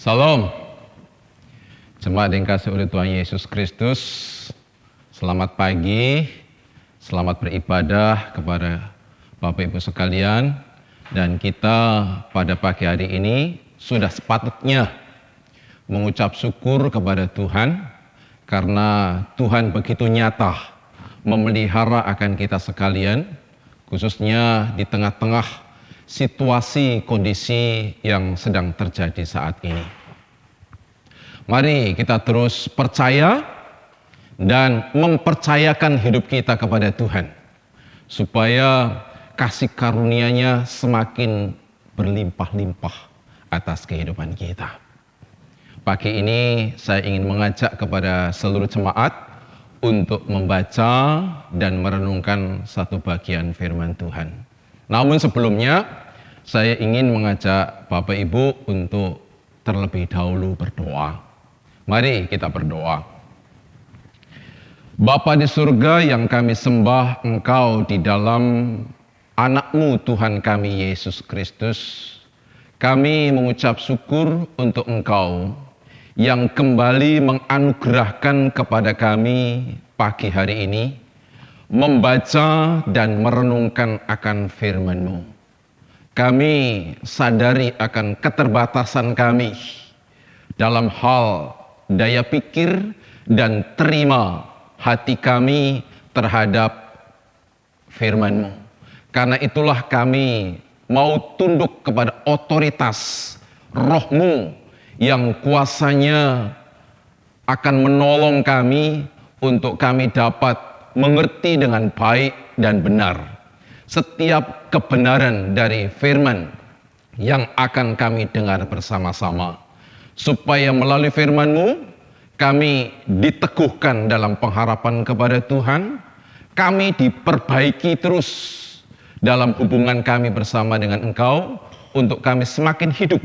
Salam. Jemaat yang dikasihi oleh Tuhan Yesus Kristus, selamat pagi, selamat beribadah kepada Bapak Ibu sekalian. Dan kita pada pagi hari ini sudah sepatutnya mengucap syukur kepada Tuhan, karena Tuhan begitu nyata memelihara akan kita sekalian, khususnya di tengah-tengah situasi kondisi yang sedang terjadi saat ini. Mari kita terus percaya dan mempercayakan hidup kita kepada Tuhan, supaya kasih karunia-Nya semakin berlimpah-limpah atas kehidupan kita. Pagi ini saya ingin mengajak kepada seluruh jemaat untuk membaca dan merenungkan satu bagian firman Tuhan. Namun sebelumnya, saya ingin mengajak Bapak Ibu untuk terlebih dahulu berdoa. Mari kita berdoa. Bapa di surga yang kami sembah Engkau di dalam anak-Mu Tuhan kami Yesus Kristus, kami mengucap syukur untuk Engkau yang kembali menganugerahkan kepada kami pagi hari ini membaca dan merenungkan akan firman-Mu. Kami sadari akan keterbatasan kami dalam hal daya pikir dan terima hati kami terhadap firman-Mu. Karena itulah kami mau tunduk kepada otoritas Roh-Mu yang kuasanya akan menolong kami untuk kami dapat mengerti dengan baik dan benar setiap kebenaran dari firman yang akan kami dengar bersama-sama, supaya melalui firman-Mu kami diteguhkan dalam pengharapan kepada Tuhan, kami diperbaiki terus dalam hubungan kami bersama dengan Engkau, untuk kami semakin hidup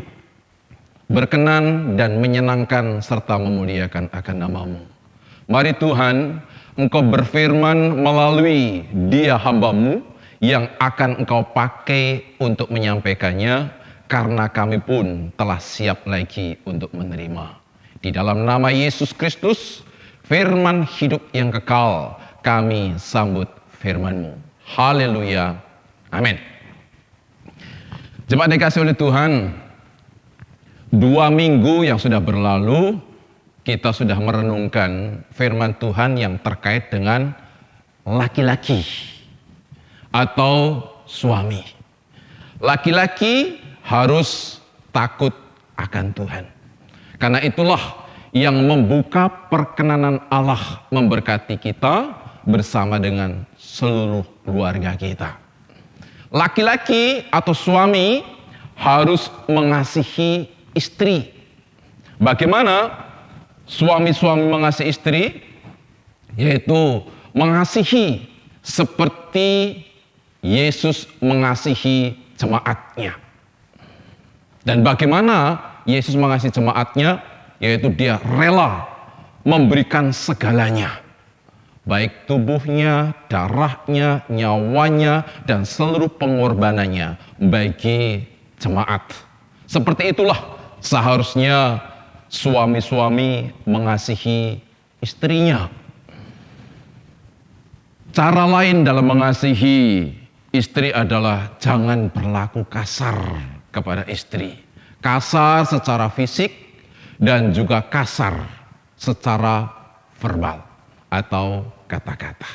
berkenan dan menyenangkan serta memuliakan akan nama-Mu. Mari Tuhan, Engkau berfirman melalui dia hamba-Mu yang akan Engkau pakai untuk menyampaikannya, karena kami pun telah siap lagi untuk menerima. Di dalam nama Yesus Kristus, firman hidup yang kekal, kami sambut firman-Mu. Haleluya. Amin. Jemaat dikasihi oleh Tuhan, 2 minggu yang sudah berlalu, kita sudah merenungkan firman Tuhan yang terkait dengan laki-laki atau suami. Laki-laki harus takut akan Tuhan. Karena itulah yang membuka perkenanan Allah memberkati kita bersama dengan seluruh keluarga kita. Laki-laki atau suami harus mengasihi istri. Bagaimana suami-suami mengasihi istri? Yaitu mengasihi seperti Yesus mengasihi jemaat-Nya. Dan bagaimana Yesus mengasihi jemaat-Nya? Yaitu Dia rela memberikan segalanya, baik tubuhnya, darahnya, nyawanya, dan seluruh pengorbanannya bagi jemaat. Seperti itulah seharusnya suami-suami mengasihi istrinya. Cara lain dalam mengasihi istri adalah jangan berlaku kasar kepada istri. Kasar secara fisik dan juga kasar secara verbal atau kata-kata.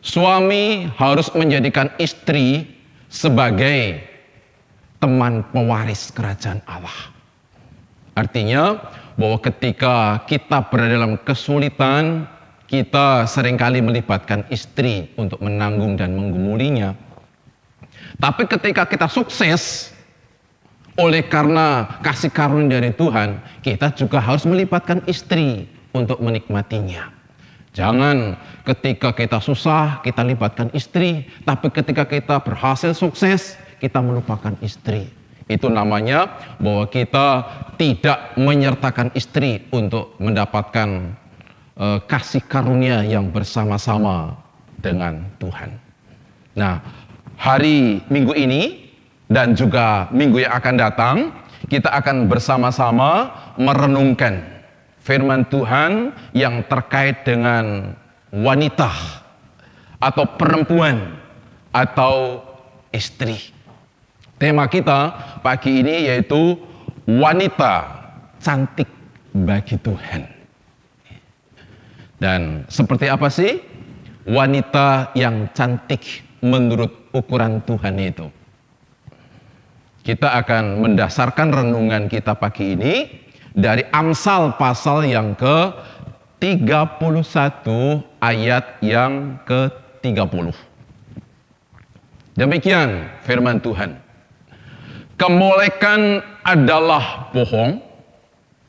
Suami harus menjadikan istri sebagai teman pewaris kerajaan Allah. Artinya bahwa ketika kita berada dalam kesulitan, kita seringkali melibatkan istri untuk menanggung dan menggumulinya. Tapi ketika kita sukses, oleh karena kasih karunia dari Tuhan, kita juga harus melibatkan istri untuk menikmatinya. Jangan ketika kita susah, kita libatkan istri, tapi ketika kita berhasil sukses, kita melupakan istri. Itu namanya bahwa kita tidak menyertakan istri untuk mendapatkan kasih karunia yang bersama-sama dengan Tuhan. Nah, hari Minggu ini dan juga minggu yang akan datang, kita akan bersama-sama merenungkan firman Tuhan yang terkait dengan wanita atau perempuan atau istri. Tema kita pagi ini yaitu wanita cantik bagi Tuhan. Dan seperti apa sih wanita yang cantik menurut ukuran Tuhan itu? Kita akan mendasarkan renungan kita pagi ini dari Amsal pasal yang ke-31 ayat yang ke-30. Demikian firman Tuhan. Kemolekan adalah bohong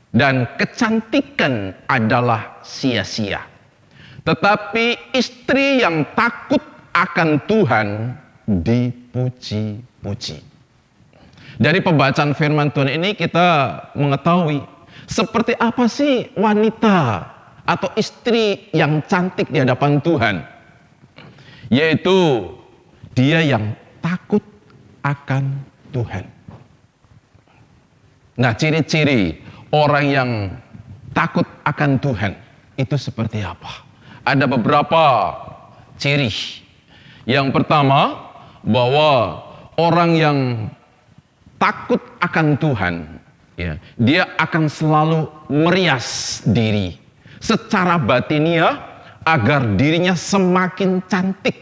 dan kecantikan adalah sia-sia. Tetapi istri yang takut akan Tuhan dipuji-puji. Dari pembacaan firman Tuhan ini kita mengetahui seperti apa sih wanita atau istri yang cantik di hadapan Tuhan. Yaitu dia yang takut akan Tuhan. Nah, ciri-ciri orang yang takut akan Tuhan itu seperti apa? Ada beberapa ciri. Yang pertama, bahwa orang yang takut akan Tuhan, ya, dia akan selalu merias diri secara batiniah agar dirinya semakin cantik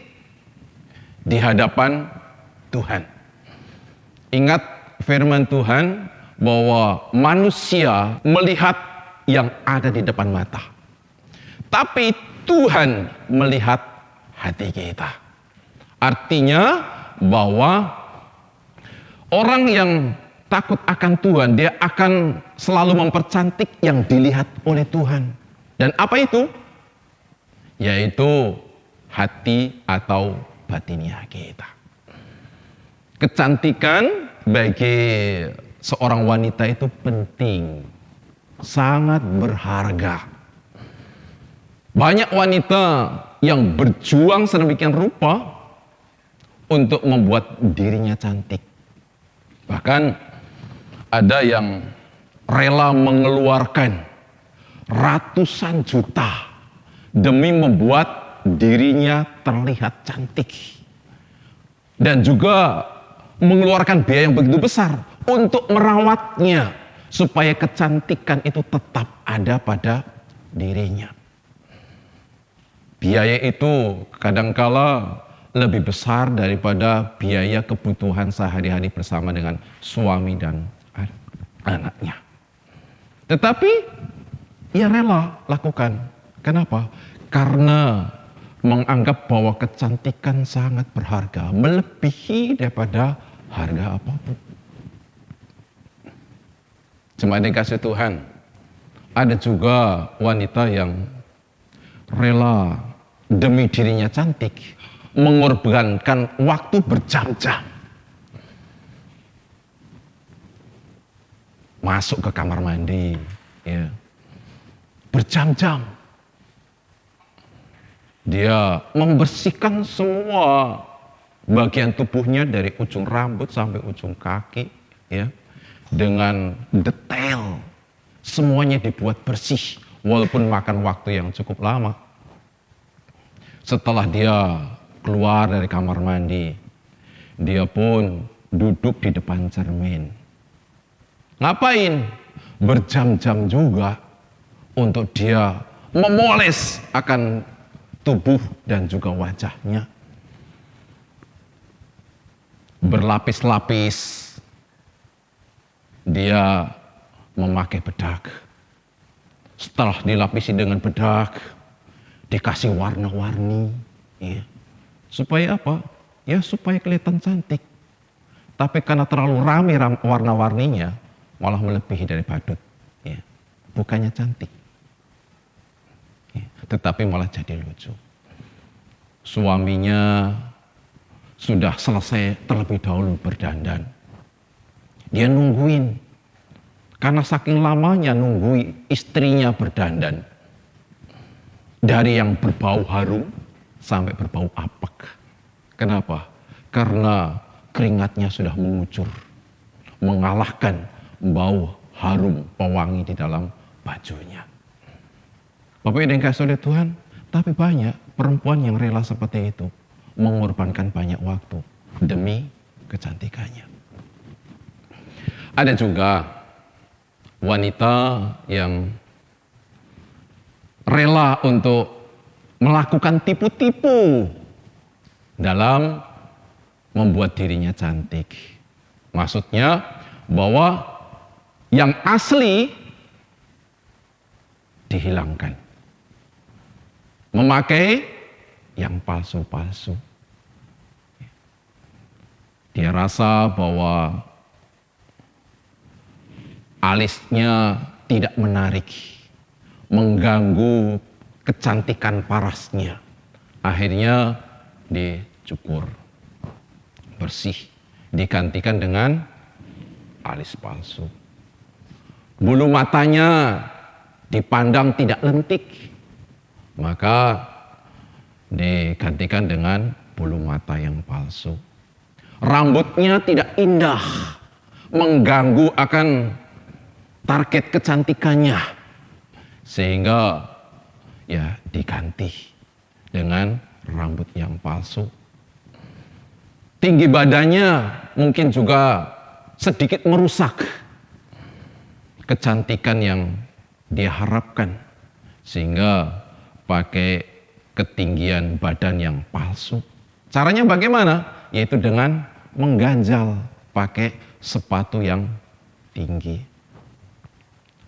di hadapan Tuhan. Ingat firman Tuhan bahwa manusia melihat yang ada di depan mata, tapi Tuhan melihat hati kita. Artinya bahwa orang yang takut akan Tuhan, dia akan selalu mempercantik yang dilihat oleh Tuhan. Dan apa itu? Yaitu hati atau batiniah kita. Kecantikan bagi seorang wanita itu penting, sangat berharga. Banyak wanita yang berjuang sedemikian rupa untuk membuat dirinya cantik. Bahkan ada yang rela mengeluarkan ratusan juta demi membuat dirinya terlihat cantik. Dan juga mengeluarkan biaya yang begitu besar untuk merawatnya supaya kecantikan itu tetap ada pada dirinya. Biaya itu kadangkala lebih besar daripada biaya kebutuhan sehari-hari bersama dengan suami dan anaknya. Tetapi ia rela lakukan. Kenapa? Karena menganggap bahwa kecantikan sangat berharga, melebihi daripada harga apapun. Jemaat dikasih Tuhan, ada juga wanita yang rela demi dirinya cantik mengorbankan waktu berjam-jam masuk ke kamar mandi, ya, berjam-jam dia membersihkan semua bagian tubuhnya dari ujung rambut sampai ujung kaki, ya, dengan detail. Semuanya dibuat bersih walaupun makan waktu yang cukup lama. Setelah dia keluar dari kamar mandi, dia pun duduk di depan cermin. Ngapain? Berjam-jam juga untuk dia memoles akan tubuh dan juga wajahnya. Berlapis-lapis dia memakai bedak. Setelah dilapisi dengan bedak, dikasih warna-warni, ya. Supaya apa? Ya supaya kelihatan cantik. Tapi karena terlalu ramai warna-warninya, malah melebihi dari badut, ya. Bukannya cantik, ya, tetapi malah jadi lucu. Suaminya sudah selesai terlebih dahulu berdandan. Dia nungguin, karena saking lamanya nunggu istrinya berdandan. Dari yang berbau harum sampai berbau apek. Kenapa? Karena keringatnya sudah mengucur, mengalahkan bau harum pewangi di dalam bajunya. Bapak Ibu yang kasih oleh Tuhan, tapi banyak perempuan yang rela seperti itu, mengorbankan banyak waktu demi kecantikannya. Ada juga wanita yang rela untuk melakukan tipu-tipu dalam membuat dirinya cantik. Maksudnya bahwa yang asli dihilangkan, memakai yang palsu-palsu. Dia rasa bahwa alisnya tidak menarik, mengganggu kecantikan parasnya. Akhirnya dicukur, bersih, digantikan dengan alis palsu. Bulu matanya dipandang tidak lentik, maka digantikan dengan bulu mata yang palsu. Rambutnya tidak indah, mengganggu akan target kecantikannya, sehingga ya diganti dengan rambut yang palsu. Tinggi badannya mungkin juga sedikit merusak kecantikan yang dia harapkan, sehingga pakai ketinggian badan yang palsu. Caranya bagaimana? Yaitu dengan mengganjal pakai sepatu yang tinggi.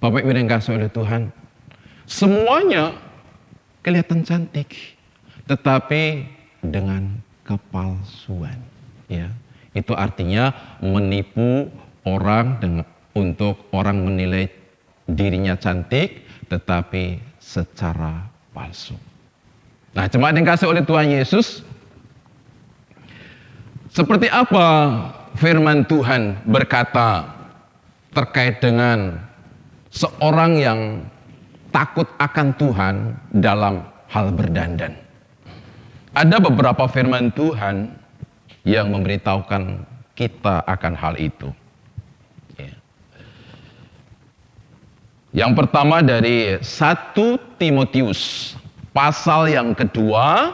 Bapak Ibu yang kasih oleh Tuhan, semuanya kelihatan cantik, tetapi dengan kepalsuan. Ya, itu artinya menipu orang untuk orang menilai dirinya cantik, tetapi secara palsu. Nah, jemaat yang kasih oleh Tuhan Yesus, seperti apa firman Tuhan berkata terkait dengan seorang yang takut akan Tuhan dalam hal berdandan? Ada beberapa firman Tuhan yang memberitahukan kita akan hal itu. Yang pertama dari 1 Timotius pasal yang kedua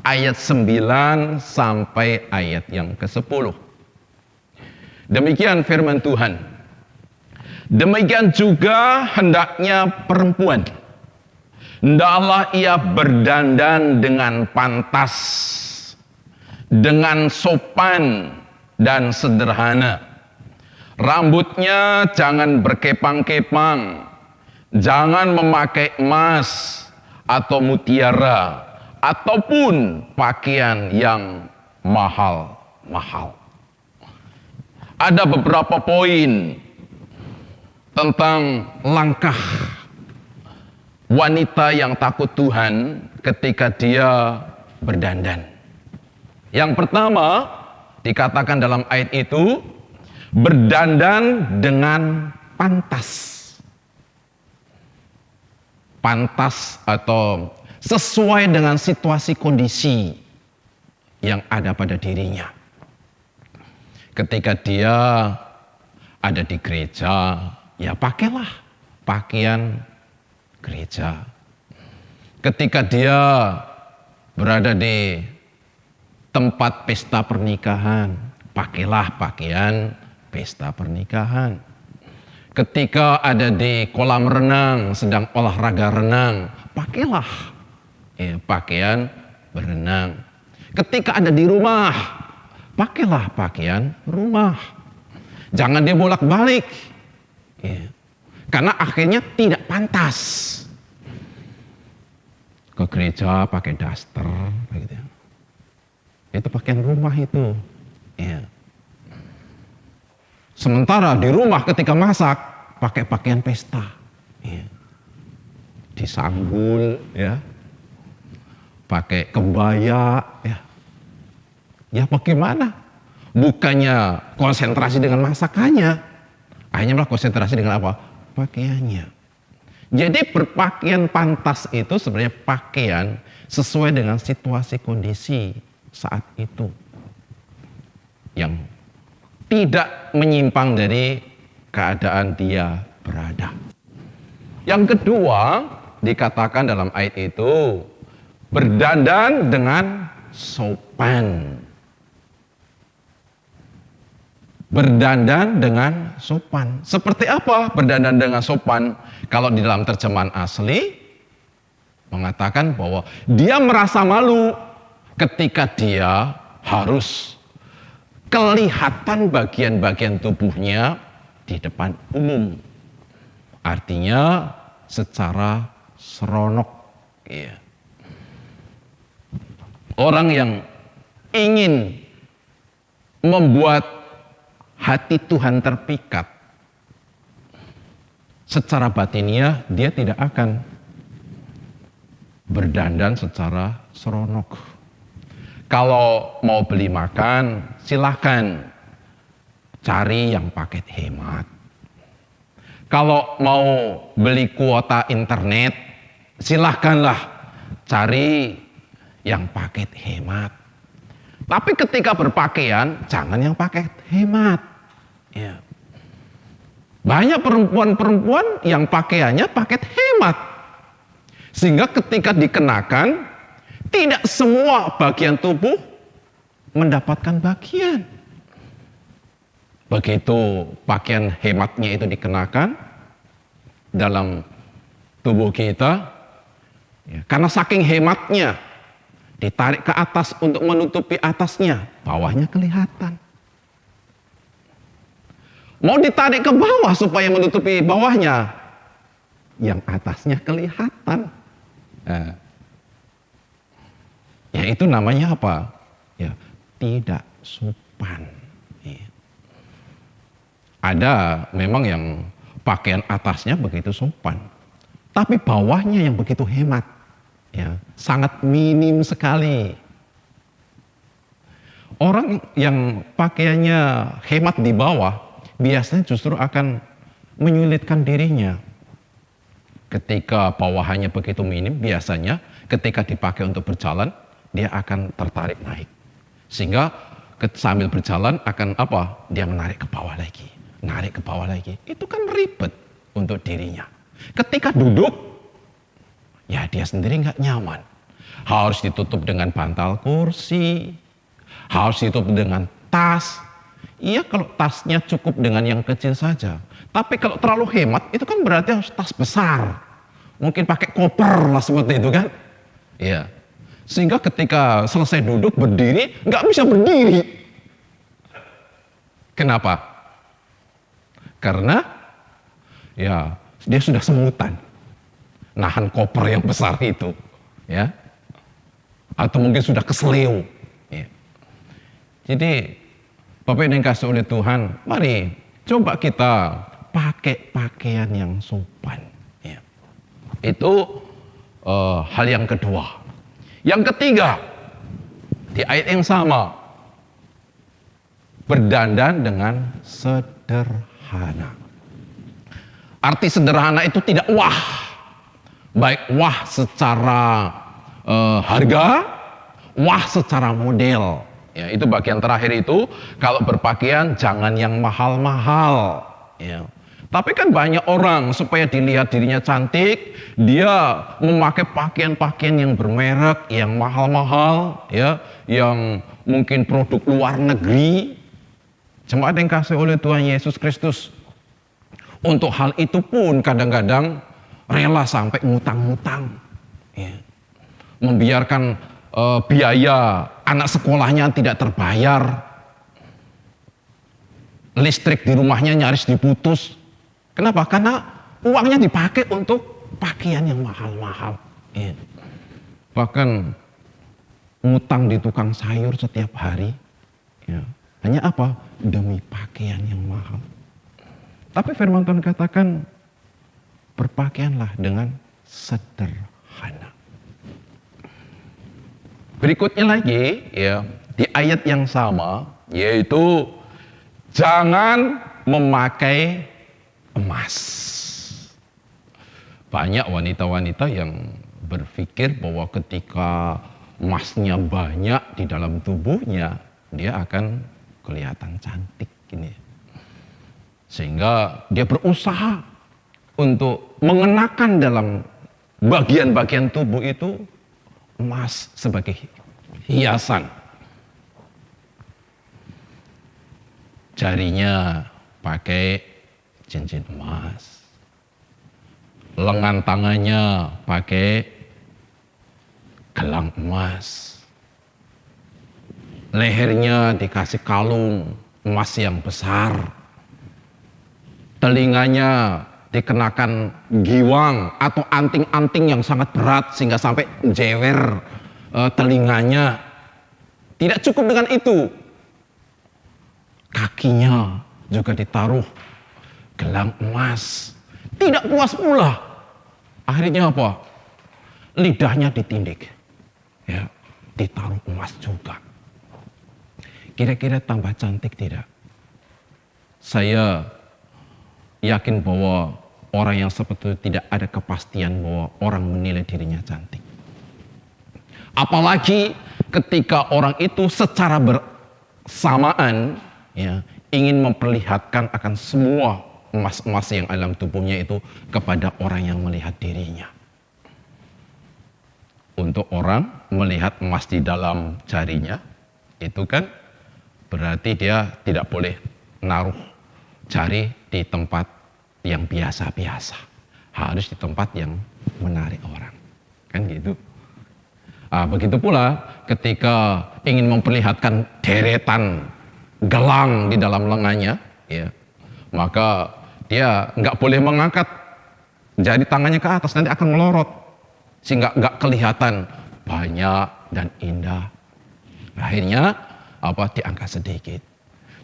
ayat 9 sampai ayat yang ke-10. Demikian firman Tuhan. Demikian juga hendaknya perempuan, hendaklah ia berdandan dengan pantas, dengan sopan dan sederhana. Rambutnya jangan berkepang-kepang, jangan memakai emas atau mutiara, ataupun pakaian yang mahal-mahal. Ada beberapa poin tentang langkah wanita yang takut Tuhan ketika dia berdandan. Yang pertama dikatakan dalam ayat itu, berdandan dengan pantas. Pantas atau sesuai dengan situasi kondisi yang ada pada dirinya. Ketika dia ada di gereja, ya pakailah pakaian gereja. Ketika dia berada di tempat pesta pernikahan, pakailah pakaian pesta pernikahan. Ketika ada di kolam renang, sedang olahraga renang, pakailah pakaian berenang. Ketika ada di rumah, pakailah pakaian rumah. Jangan dia bolak-balik, karena akhirnya tidak pantas. Ke gereja pakai daster, begitu. Itu pakaian rumah itu. Sementara di rumah ketika masak pakai pakaian pesta, disanggul, pakai kebaya, ya bagaimana? Bukannya konsentrasi dengan masakannya, akhirnya malah konsentrasi dengan apa? Pakaiannya. Jadi berpakaian pantas itu sebenarnya pakaian sesuai dengan situasi kondisi saat itu, yang tidak menyimpang dari keadaan dia berada. Yang kedua, dikatakan dalam ayat itu, berdandan dengan sopan. Berdandan dengan sopan. Seperti apa berdandan dengan sopan? Kalau di dalam terjemahan asli, mengatakan bahwa dia merasa malu ketika dia harus kelihatan bagian-bagian tubuhnya di depan umum. Artinya secara seronok. Ya. Orang yang ingin membuat hati Tuhan terpikat, secara batiniah dia tidak akan berdandan secara seronok. Kalau mau beli makan, silahkan cari yang paket hemat. Kalau mau beli kuota internet, silahkanlah cari yang paket hemat. Tapi ketika berpakaian, jangan yang paket hemat. Ya. Banyak perempuan-perempuan yang pakaiannya paket hemat. Sehingga ketika dikenakan, tidak semua bagian tubuh mendapatkan bagian. Begitu pakaian hematnya itu dikenakan dalam tubuh kita, ya, karena saking hematnya, ditarik ke atas untuk menutupi atasnya, bawahnya kelihatan. Mau ditarik ke bawah supaya menutupi bawahnya, yang atasnya kelihatan. Nah, ya itu namanya apa? Ya, tidak sopan. Ya. Ada memang yang pakaian atasnya begitu sopan, tapi bawahnya yang begitu hemat. Ya, sangat minim sekali. Orang yang pakaiannya hemat di bawah biasanya justru akan menyulitkan dirinya. Ketika bawahannya begitu minim, biasanya ketika dipakai untuk berjalan, dia akan tertarik naik. Sehingga sambil berjalan akan apa? Dia menarik ke bawah lagi, narik ke bawah lagi. Itu kan ribet untuk dirinya. Ketika duduk, ya dia sendiri nggak nyaman. Harus ditutup dengan bantal kursi, harus ditutup dengan tas. Iya kalau tasnya cukup dengan yang kecil saja. Tapi kalau terlalu hemat, itu kan berarti harus tas besar. Mungkin pakai koper lah seperti itu kan. Iya. Sehingga ketika selesai duduk berdiri, nggak bisa berdiri. Kenapa? Karena ya dia sudah semutan. Nahan koper yang besar itu. Ya. Atau mungkin sudah keseleo. Ya. Jadi Bapak Ibu yang dikasihi oleh Tuhan, mari coba kita pakai pakaian yang sopan. Ya. Itu hal yang kedua. Yang ketiga, di ayat yang sama, berdandan dengan sederhana. Arti sederhana itu tidak wah, baik wah secara harga, wah secara model. Ya, itu bagian terakhir itu, kalau berpakaian jangan yang mahal-mahal. Ya. Tapi kan banyak orang supaya dilihat dirinya cantik, dia memakai pakaian-pakaian yang bermerek, yang mahal-mahal, ya, yang mungkin produk luar negeri. Jemaat yang kasih oleh Tuhan Yesus Kristus, untuk hal itu pun kadang-kadang rela sampai ngutang-ngutang, ya. Membiarkan biaya anak sekolahnya tidak terbayar, listrik di rumahnya nyaris diputus. Kenapa? Karena uangnya dipakai untuk pakaian yang mahal-mahal. Ya. Bahkan ngutang di tukang sayur setiap hari. Ya. Hanya apa? Demi pakaian yang mahal. Tapi firman Tuhan katakan, berpakaianlah dengan sederhana. Berikutnya lagi, ya, di ayat yang sama, yaitu jangan memakai emas. Banyak wanita-wanita yang berpikir bahwa ketika emasnya banyak di dalam tubuhnya, dia akan kelihatan cantik. Gini. Sehingga dia berusaha untuk mengenakan dalam bagian-bagian tubuh itu emas sebagai hiasan. Jarinya pakai cincin emas. Lengan tangannya pakai gelang emas. Lehernya dikasih kalung emas yang besar. Telinganya dikenakan giwang atau anting-anting yang sangat berat sehingga sampai jewer telinganya. Tidak cukup dengan itu, kakinya juga ditaruh gelang emas. Tidak puas pula, akhirnya apa? Lidahnya ditindik, ya, ditaruh emas juga. Kira-kira tambah cantik tidak? Saya yakin bahwa orang yang seperti itu tidak ada kepastian bahwa orang menilai dirinya cantik. Apalagi ketika orang itu secara bersamaan, ya, ingin memperlihatkan akan semua emas-emas yang dalam tubuhnya itu kepada orang yang melihat dirinya. Untuk orang melihat emas di dalam jarinya, itu kan berarti dia tidak boleh naruh jari di tempat yang biasa-biasa. Harus di tempat yang menarik orang. Kan gitu. Begitu pula ketika ingin memperlihatkan deretan gelang di dalam lengannya, ya, maka dia nggak boleh mengangkat jari tangannya ke atas, nanti akan melorot sehingga nggak kelihatan banyak dan indah. Akhirnya diangkat sedikit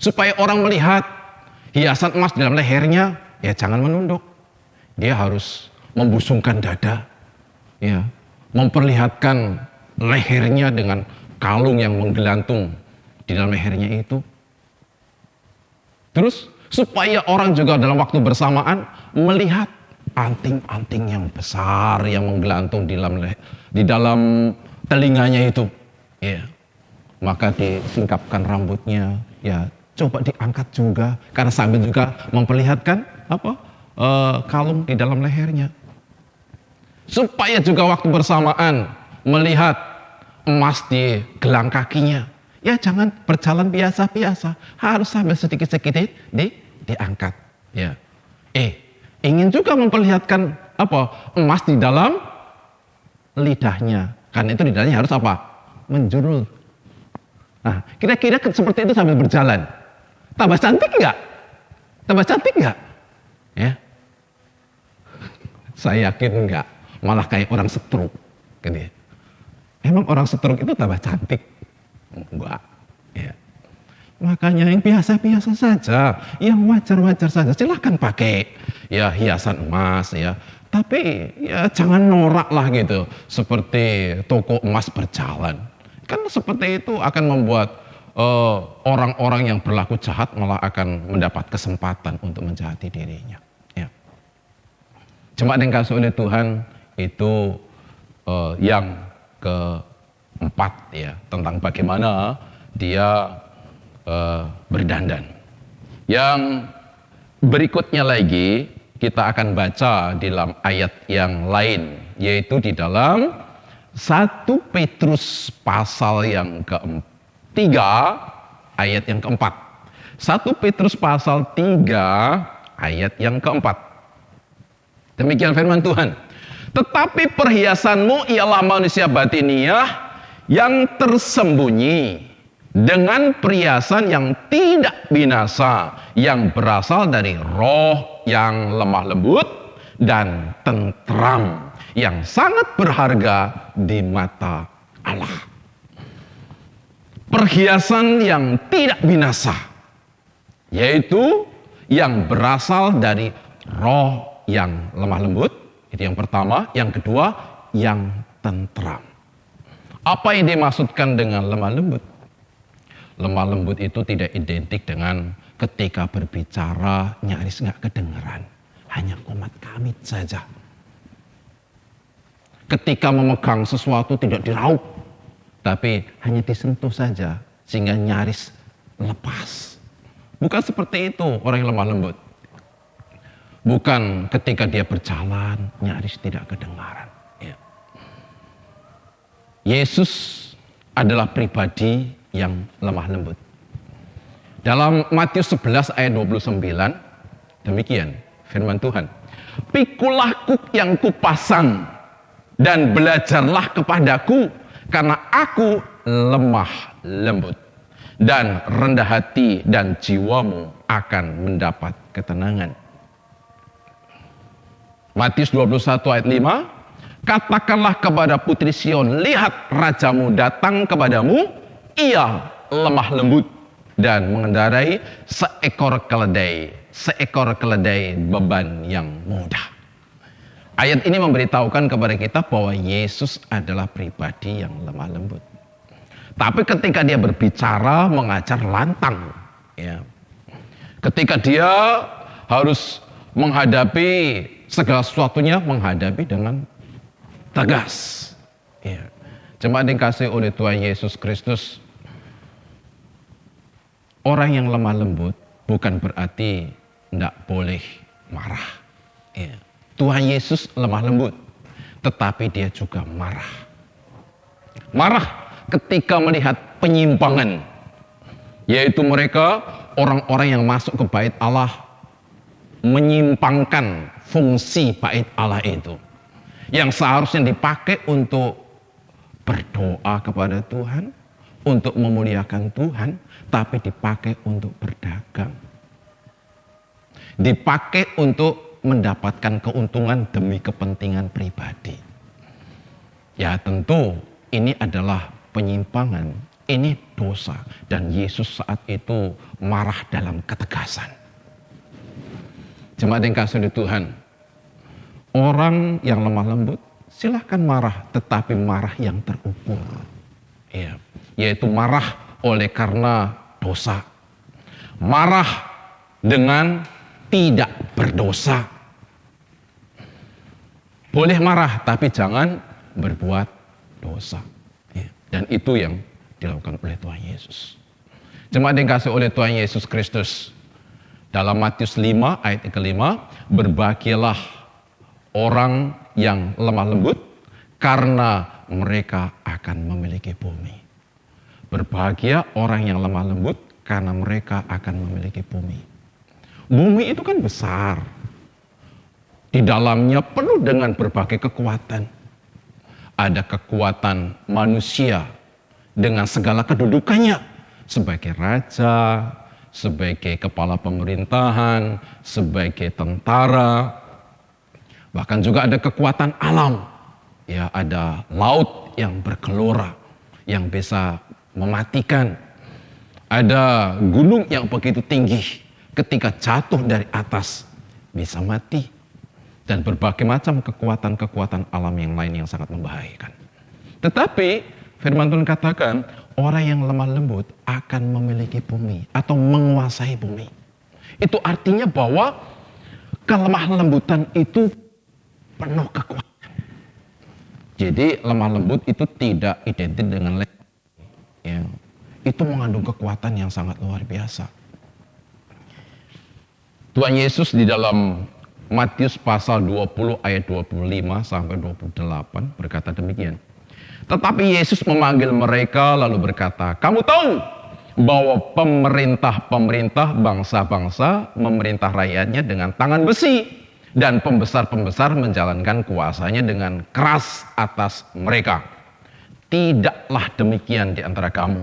supaya orang melihat hiasan emas di dalam lehernya, ya jangan menunduk. Dia harus membusungkan dada, ya, memperlihatkan lehernya dengan kalung yang menggelantung di dalam lehernya itu. Terus supaya orang juga dalam waktu bersamaan melihat anting-anting yang besar yang menggelantung di dalam telinganya itu, ya. Maka disingkapkan rambutnya, ya, coba diangkat juga karena sambil juga memperlihatkan kalung di dalam lehernya. Supaya juga waktu bersamaan melihat emas di gelang kakinya. Ya jangan berjalan biasa-biasa, harus sambil sedikit-sedikit diangkat. Ya, ingin juga memperlihatkan emas di dalam lidahnya, karena itu lidahnya harus menjulur. Nah, kira-kira seperti itu sambil berjalan, tambah cantik nggak? Tambah cantik nggak? Ya, saya yakin nggak, malah kayak orang stroke. Gitu. Emang orang stroke itu tambah cantik? Enggak, ya. Makanya yang biasa-biasa saja, yang wajar-wajar saja, silahkan pakai ya hiasan emas, ya. Tapi ya jangan norak lah gitu, seperti toko emas berjalan. Kan seperti itu akan membuat orang-orang yang berlaku jahat malah akan mendapat kesempatan untuk menjahati dirinya. Ya. Jemaat yang dikasihi oleh Tuhan, itu yang keempat, ya, tentang bagaimana dia berdandan. Yang berikutnya lagi kita akan baca di dalam ayat yang lain, yaitu di dalam 1 Petrus pasal yang ke-3 ayat yang ke-4. 1 Petrus pasal 3 ayat yang ke-4. Demikian firman Tuhan. Tetapi perhiasanmu ialah manusia batiniah yang tersembunyi dengan perhiasan yang tidak binasa, yang berasal dari roh yang lemah lembut dan tentram, yang sangat berharga di mata Allah. Perhiasan yang tidak binasa, yaitu yang berasal dari roh yang lemah lembut, itu yang pertama. Yang kedua, yang tentram. Apa yang dimaksudkan dengan lemah lembut? Lemah lembut itu tidak identik dengan ketika berbicara nyaris nggak kedengeran, hanya komat kamit saja. Ketika memegang sesuatu tidak diraup, tapi hanya disentuh saja sehingga nyaris lepas. Bukan seperti itu orang yang lemah lembut, Bukan ketika dia berjalan, nyaris tidak kedengaran. Ya. Yesus adalah pribadi yang lemah lembut. Dalam Matius 11 ayat 29, demikian firman Tuhan. Pikulah kuk yang kupasang dan belajarlah kepadaku, karena aku lemah lembut dan rendah hati, dan jiwamu akan mendapat ketenangan. Matius 21 ayat 5, katakanlah kepada putri Sion, lihat rajamu datang kepadamu, ia lemah lembut dan mengendarai seekor keledai beban yang mudah. Ayat ini memberitahukan kepada kita bahwa Yesus adalah pribadi yang lemah lembut. Tapi ketika dia berbicara, mengajar lantang. Ya. Ketika dia harus menghadapi segala sesuatunya, menghadapi dengan tegas. Ya. Jemaat yang dikasihi oleh Tuhan Yesus Kristus, orang yang lemah lembut bukan berarti tidak boleh marah. Ya. Tuhan Yesus lemah lembut, tetapi dia juga marah. Marah ketika melihat penyimpangan, yaitu mereka orang-orang yang masuk ke bait Allah menyimpangkan fungsi bait Allah itu, yang seharusnya dipakai untuk berdoa kepada Tuhan, untuk memuliakan Tuhan, tapi dipakai untuk berdagang, dipakai untuk mendapatkan keuntungan demi kepentingan pribadi. Ya tentu ini adalah penyimpangan, ini dosa, dan Yesus saat itu marah dalam ketegasan. Jemaat yang kasih di Tuhan, orang yang lemah lembut silahkan marah, tetapi marah yang terukur, ya, yaitu marah oleh karena dosa, marah dengan tidak berdosa. Boleh marah, tapi jangan berbuat dosa. Ya. Dan itu yang dilakukan oleh Tuhan Yesus. Jemaat yang kasih oleh Tuhan Yesus Kristus, dalam Matius 5 ayat ke-5, berbahagialah orang yang lemah lembut, karena mereka akan memiliki bumi. Berbahagia orang yang lemah lembut, karena mereka akan memiliki bumi. Bumi itu kan besar. Di dalamnya penuh dengan berbagai kekuatan. Ada kekuatan manusia dengan segala kedudukannya, sebagai raja, sebagai kepala pemerintahan, sebagai tentara. Bahkan juga ada kekuatan alam. Ya, ada laut yang bergelora, yang bisa mematikan. Ada gunung yang begitu tinggi, ketika jatuh dari atas bisa mati. Dan berbagai macam kekuatan-kekuatan alam yang lain yang sangat membahayakan. Tetapi firman Tuhan katakan, orang yang lemah lembut akan memiliki bumi atau menguasai bumi. Itu artinya bahwa kelemah lembutan itu penuh kekuatan. Jadi lemah lembut itu tidak identik dengan lemah. Ya, itu mengandung kekuatan yang sangat luar biasa. Tuhan Yesus di dalam Matius pasal 20 ayat 25 sampai 28 berkata demikian. Tetapi Yesus memanggil mereka lalu berkata, kamu tahu bahwa pemerintah-pemerintah bangsa-bangsa memerintah rakyatnya dengan tangan besi, dan pembesar-pembesar menjalankan kuasanya dengan keras atas mereka. Tidaklah demikian di antara kamu.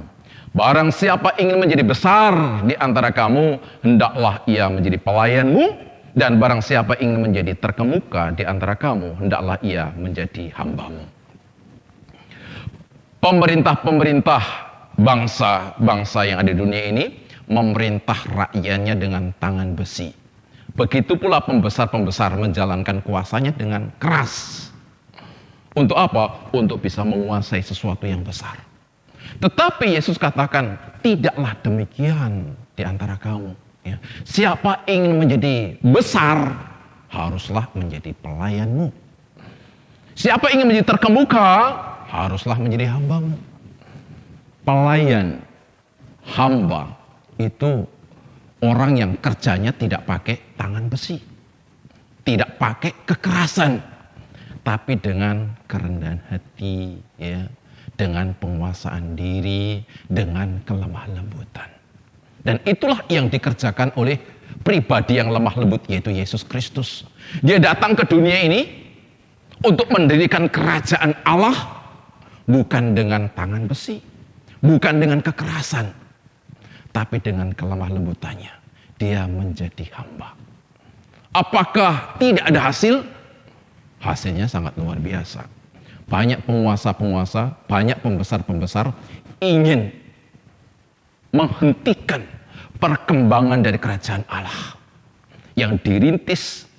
Barang siapa ingin menjadi besar di antara kamu, hendaklah ia menjadi pelayanmu, dan barang siapa ingin menjadi terkemuka di antara kamu, hendaklah ia menjadi hambamu. Pemerintah-pemerintah bangsa-bangsa yang ada di dunia ini memerintah rakyatnya dengan tangan besi. Begitu pula pembesar-pembesar menjalankan kuasanya dengan keras. Untuk apa? Untuk bisa menguasai sesuatu yang besar. Tetapi Yesus katakan, tidaklah demikian di antara kamu. Ya. Siapa ingin menjadi besar, haruslah menjadi pelayanmu. Siapa ingin menjadi terkemuka, haruslah menjadi hambamu. Pelayan, hamba, itu orang yang kerjanya tidak pakai tangan besi. tidak pakai kekerasan, tapi dengan kerendahan hati, ya, dengan penguasaan diri, dengan kelemah lembutan. Dan itulah yang dikerjakan oleh pribadi yang lemah lembut, yaitu Yesus Kristus. Dia datang ke dunia ini untuk mendirikan kerajaan Allah, bukan dengan tangan besi, bukan dengan kekerasan, tapi dengan kelemah lembutannya. Dia menjadi hamba. Apakah tidak ada hasil? Hasilnya sangat luar biasa. Banyak penguasa-penguasa, banyak pembesar-pembesar ingin menghentikan perkembangan dari kerajaan Allah yang dirintis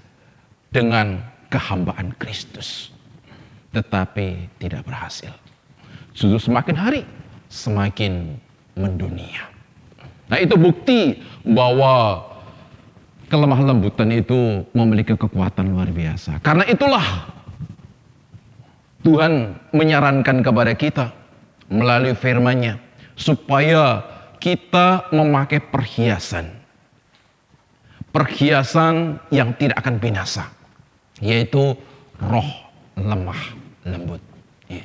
dengan kehambaan Kristus, tetapi tidak berhasil. Justru semakin hari semakin mendunia. Nah, itu bukti bahwa kelemah lembutan itu memiliki kekuatan luar biasa. Karena itulah Tuhan menyarankan kepada kita melalui firman-Nya supaya kita memakai perhiasan. Perhiasan yang tidak akan binasa, yaitu roh lemah lembut. Ya.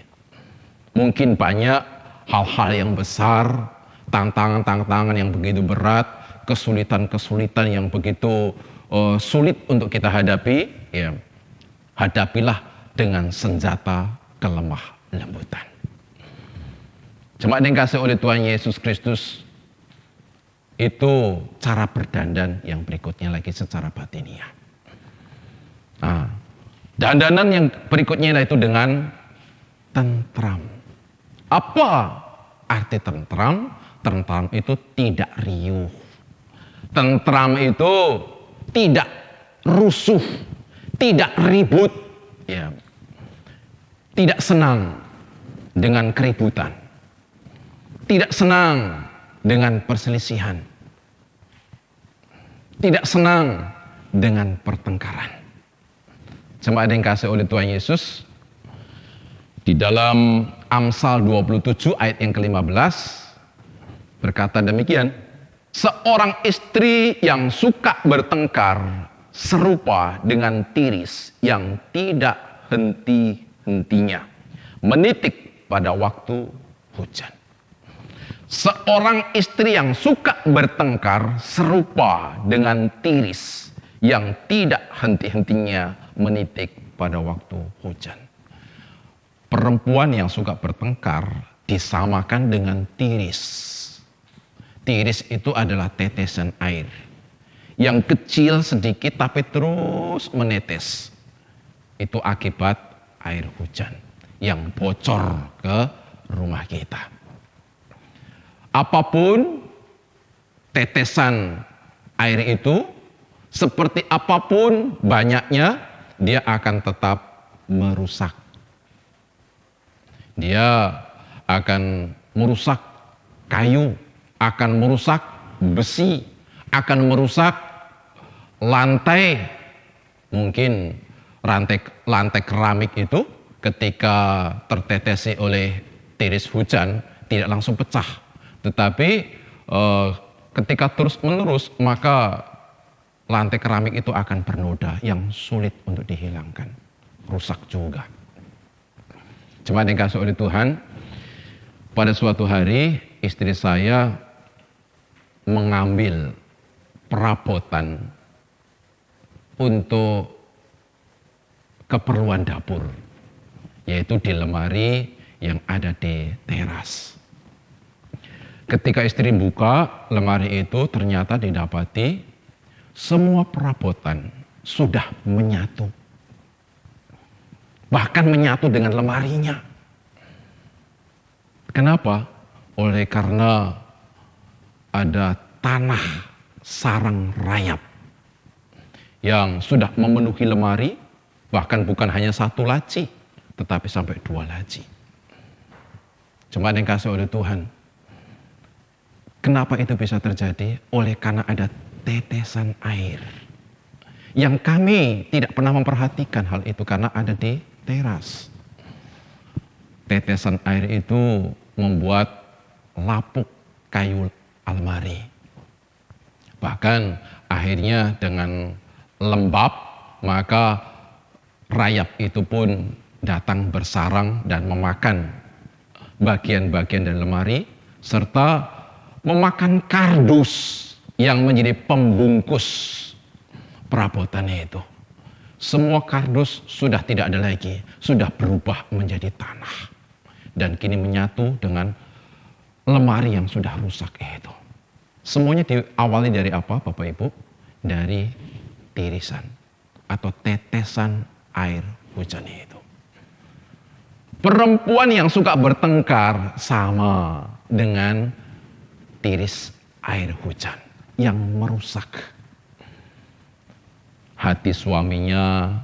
Mungkin banyak hal-hal yang besar, tantangan-tantangan yang begitu berat, kesulitan-kesulitan yang begitu sulit untuk kita hadapi, ya. Hadapilah dengan senjata kelemah lembutan. Jemaat yang kasih oleh Tuhan Yesus Kristus, itu cara berdandan yang berikutnya lagi secara batiniah. Nah, dandanan yang berikutnya yaitu dengan tentram. Apa arti tentram? Tentram itu tidak riuh. Tentram itu tidak rusuh, tidak ribut, ya. Tidak senang dengan keributan. Tidak senang dengan perselisihan. Tidak senang dengan pertengkaran. Jemaat yang kasih oleh Tuhan Yesus, di dalam Amsal 27 ayat yang ke-15 berkata demikian, seorang istri yang suka bertengkar serupa dengan tiris yang tidak henti-hentinya menitik pada waktu hujan. Seorang istri yang suka bertengkar serupa dengan tiris yang tidak henti-hentinya menitik pada waktu hujan. Perempuan yang suka bertengkar disamakan dengan tiris. Tiris itu adalah tetesan air yang kecil sedikit tapi terus menetes. Itu akibat air hujan yang bocor ke rumah kita. Apapun tetesan air itu, seperti apapun banyaknya, dia akan tetap merusak. Dia akan merusak kayu, akan merusak besi, akan merusak lantai. Mungkin lantai keramik itu ketika tertetesi oleh tiris hujan tidak langsung pecah. Tetapi ketika terus menerus, maka lantai keramik itu akan bernoda yang sulit untuk dihilangkan. Rusak juga. Cuma yang kasih oleh Tuhan, pada suatu hari istri saya mengambil perabotan untuk keperluan dapur, yaitu di lemari yang ada di teras. Ketika istri buka lemari itu, ternyata didapati semua perabotan sudah menyatu. Bahkan menyatu dengan lemarinya. Kenapa? Oleh karena ada tanah sarang rayap yang sudah memenuhi lemari, bahkan bukan hanya satu laci, tetapi sampai 2 laci. Jemaat yang kasih oleh Tuhan, kenapa itu bisa terjadi? Oleh karena ada tetesan air yang kami tidak pernah memperhatikan hal itu karena ada di teras. Tetesan air itu membuat lapuk kayu almari. Bahkan akhirnya dengan lembab maka rayap itu pun datang bersarang dan memakan bagian-bagian dari lemari, serta memakan kardus yang menjadi pembungkus perabotannya itu. Semua kardus sudah tidak ada lagi, sudah berubah menjadi tanah. Dan kini menyatu dengan lemari yang sudah rusak itu. Semuanya diawali dari apa, Bapak Ibu? Dari tirisan atau tetesan air hujan itu. Perempuan yang suka bertengkar sama dengan tiris air hujan yang merusak. Hati suaminya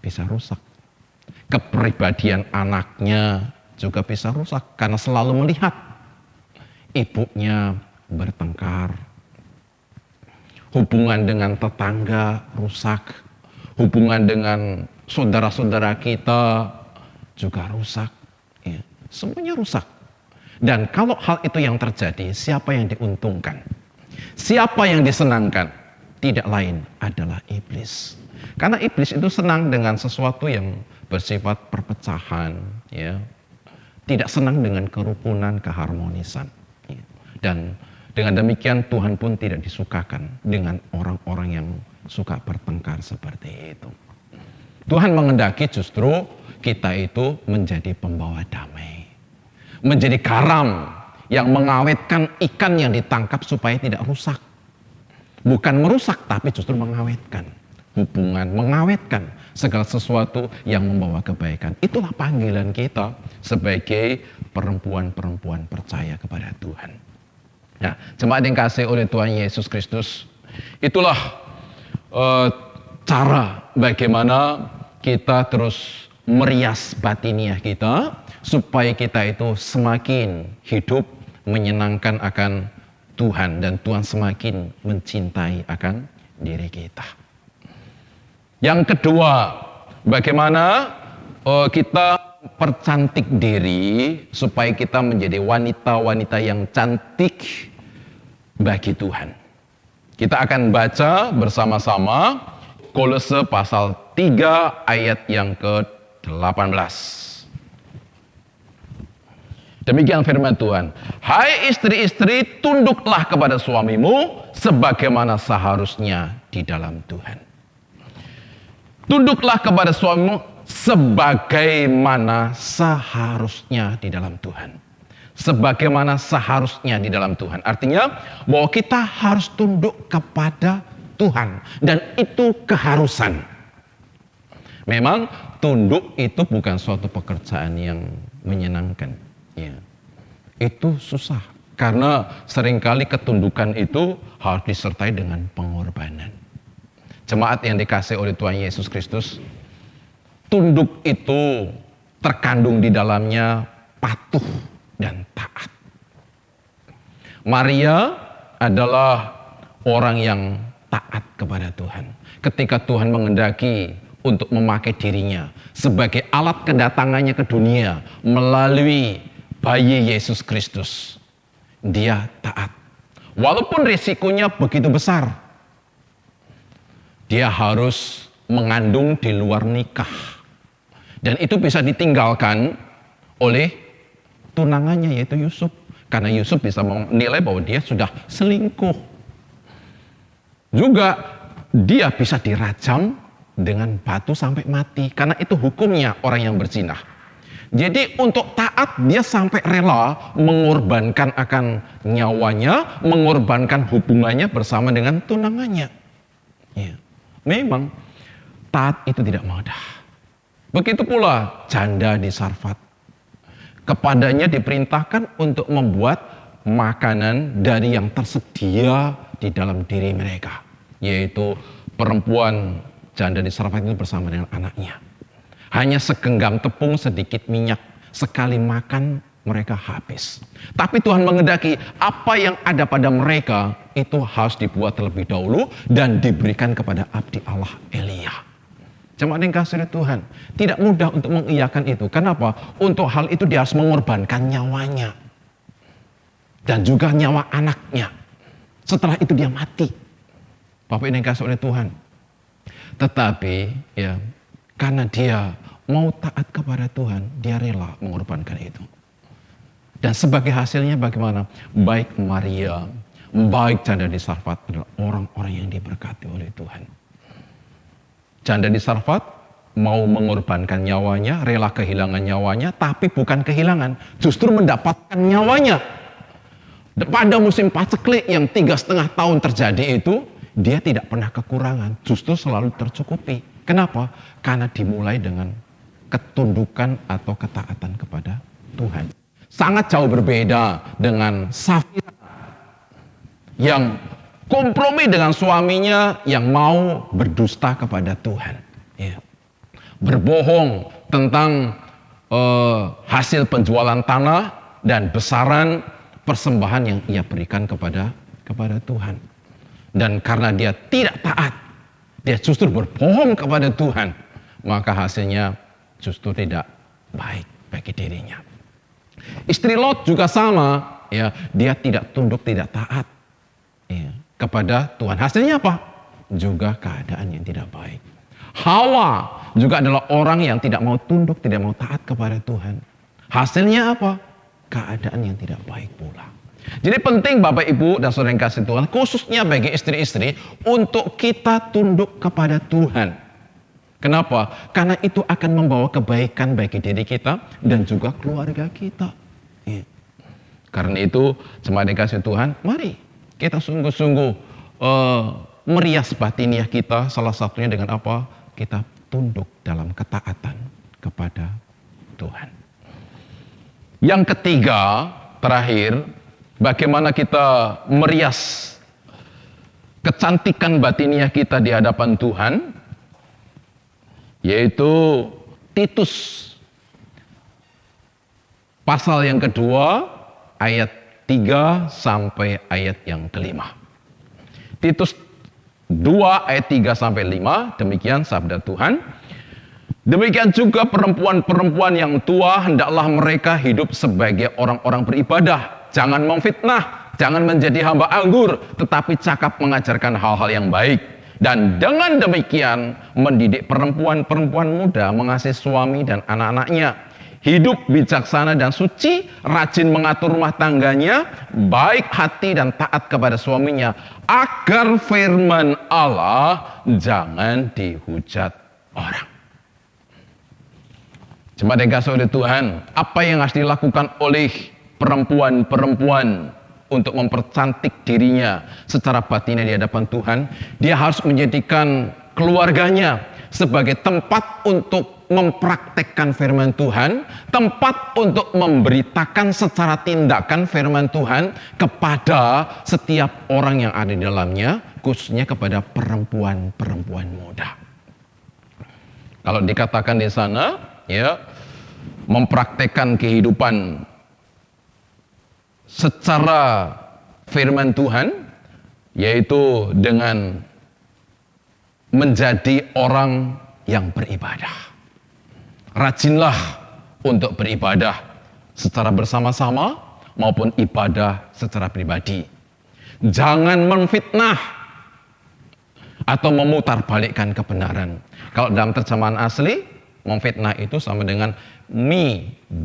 bisa rusak. Kepribadian anaknya juga bisa rusak karena selalu melihat ibunya bertengkar. Hubungan dengan tetangga rusak. Hubungan dengan saudara-saudara kita juga rusak. Ya, semuanya rusak. Dan kalau hal itu yang terjadi, siapa yang diuntungkan? Siapa yang disenangkan? Tidak lain adalah iblis. Karena iblis itu senang dengan sesuatu yang bersifat perpecahan, ya. Tidak senang dengan kerukunan, keharmonisan. Ya. Dan dengan demikian Tuhan pun tidak disukakan dengan orang-orang yang suka bertengkar seperti itu. Tuhan menghendaki justru kita itu menjadi pembawa damai. Menjadi garam yang mengawetkan ikan yang ditangkap supaya tidak rusak. Bukan merusak, tapi justru mengawetkan hubungan, mengawetkan segala sesuatu yang membawa kebaikan. Itulah panggilan kita sebagai perempuan-perempuan percaya kepada Tuhan. Nah, jemaat yang kasih oleh Tuhan Yesus Kristus, itulah cara bagaimana kita terus merias batiniah kita supaya kita itu semakin hidup menyenangkan akan Tuhan dan Tuhan semakin mencintai akan diri kita. Yang kedua, bagaimana kita percantik diri supaya kita menjadi wanita-wanita yang cantik bagi Tuhan. Kita akan baca bersama-sama Kolose pasal 3 ayat yang ke-18. Demikian firman Tuhan. Hai istri-istri, tunduklah kepada suamimu sebagaimana seharusnya di dalam Tuhan. Tunduklah kepada suamimu sebagaimana seharusnya di dalam Tuhan. Sebagaimana seharusnya di dalam Tuhan. Artinya bahwa kita harus tunduk kepada Tuhan. Dan itu keharusan. Memang tunduk itu bukan suatu pekerjaan yang menyenangkan. Ya, itu susah karena seringkali ketundukan itu harus disertai dengan pengorbanan. Jemaat yang dikasihi oleh Tuhan Yesus Kristus, tunduk itu terkandung di dalamnya patuh dan taat. Maria adalah orang yang taat kepada Tuhan. Ketika Tuhan menghendaki untuk memakai dirinya sebagai alat kedatangannya ke dunia melalui bayi Yesus Kristus, dia taat. Walaupun risikonya begitu besar, dia harus mengandung di luar nikah. Dan itu bisa ditinggalkan oleh tunangannya yaitu Yusuf. Karena Yusuf bisa menilai bahwa dia sudah selingkuh. Juga dia bisa dirajam dengan batu sampai mati. Karena itu hukumnya orang yang berzina. Jadi untuk taat dia sampai rela mengorbankan akan nyawanya, mengorbankan hubungannya bersama dengan tunangannya. Ya. Memang taat itu tidak mudah. Begitu pula janda di Sarfat. Kepadanya diperintahkan untuk membuat makanan dari yang tersedia di dalam diri mereka. Yaitu perempuan janda di Sarfat itu bersama dengan anaknya. Hanya segenggam tepung, sedikit minyak. Sekali makan mereka habis. Tapi Tuhan menghendaki apa yang ada pada mereka itu harus dibuat terlebih dahulu dan diberikan kepada abdi Allah Elia. Jemaat yang kasih Tuhan, tidak mudah untuk mengiyakan itu. Kenapa? Untuk hal itu dia harus mengorbankan nyawanya. Dan juga nyawa anaknya. Setelah itu dia mati. Bapak yang kasih oleh Tuhan. Tetapi ya, karena dia mau taat kepada Tuhan, dia rela mengorbankan itu. Dan sebagai hasilnya bagaimana? Baik Maria, baik janda di Sarfat adalah orang-orang yang diberkati oleh Tuhan. Janda di Sarfat mau mengorbankan nyawanya, rela kehilangan nyawanya, tapi bukan kehilangan, justru mendapatkan nyawanya. Pada musim paceklik yang 3,5 tahun terjadi itu, dia tidak pernah kekurangan, justru selalu tercukupi. Kenapa? Karena dimulai dengan ketundukan atau ketaatan kepada Tuhan. Sangat jauh berbeda dengan Safira yang kompromi dengan suaminya yang mau berdusta kepada Tuhan. Ya. Berbohong tentang hasil penjualan tanah dan besaran persembahan yang ia berikan kepada Tuhan. Dan karena dia tidak taat, dia justru berbohong kepada Tuhan, maka hasilnya justru tidak baik bagi dirinya. Istri Lot juga sama, ya, dia tidak tunduk, tidak taat ya, kepada Tuhan. Hasilnya apa? Juga keadaan yang tidak baik. Hawa juga adalah orang yang tidak mau tunduk, tidak mau taat kepada Tuhan. Hasilnya apa? Keadaan yang tidak baik pula. Jadi penting Bapak Ibu dan saudara yang kasih Tuhan, khususnya bagi istri-istri, untuk kita tunduk kepada Tuhan. Kenapa? Karena itu akan membawa kebaikan bagi diri kita dan juga keluarga kita. Ya. Karena itu, jemaat yang kasih Tuhan, mari kita sungguh-sungguh merias batiniah kita, salah satunya dengan apa? Kita tunduk dalam ketaatan kepada Tuhan. Yang ketiga, terakhir, bagaimana kita merias kecantikan batiniah kita di hadapan Tuhan, yaitu Titus pasal yang kedua ayat 3 sampai ayat yang kelima. Titus 2 ayat 3 sampai 5, demikian sabda Tuhan. Demikian juga perempuan-perempuan yang tua, hendaklah mereka hidup sebagai orang-orang beribadah. Jangan memfitnah, jangan menjadi hamba anggur, tetapi cakap mengajarkan hal-hal yang baik. Dan dengan demikian mendidik perempuan-perempuan muda mengasihi suami dan anak-anaknya. Hidup bijaksana dan suci, rajin mengatur rumah tangganya, baik hati dan taat kepada suaminya, agar firman Allah jangan dihujat orang. Jemaat yang kasih oleh Tuhan, apa yang harus dilakukan oleh perempuan-perempuan untuk mempercantik dirinya secara batinnya di hadapan Tuhan? Dia harus menjadikan keluarganya sebagai tempat untuk mempraktekkan firman Tuhan, tempat untuk memberitakan secara tindakan firman Tuhan kepada setiap orang yang ada di dalamnya, khususnya kepada perempuan-perempuan muda. Kalau dikatakan di sana, ya, mempraktekkan kehidupan secara firman Tuhan, yaitu dengan menjadi orang yang beribadah. Rajinlah untuk beribadah secara bersama-sama maupun ibadah secara pribadi. Jangan menfitnah atau memutarbalikkan kebenaran. Kalau dalam terjemahan asli, memfitnah itu sama dengan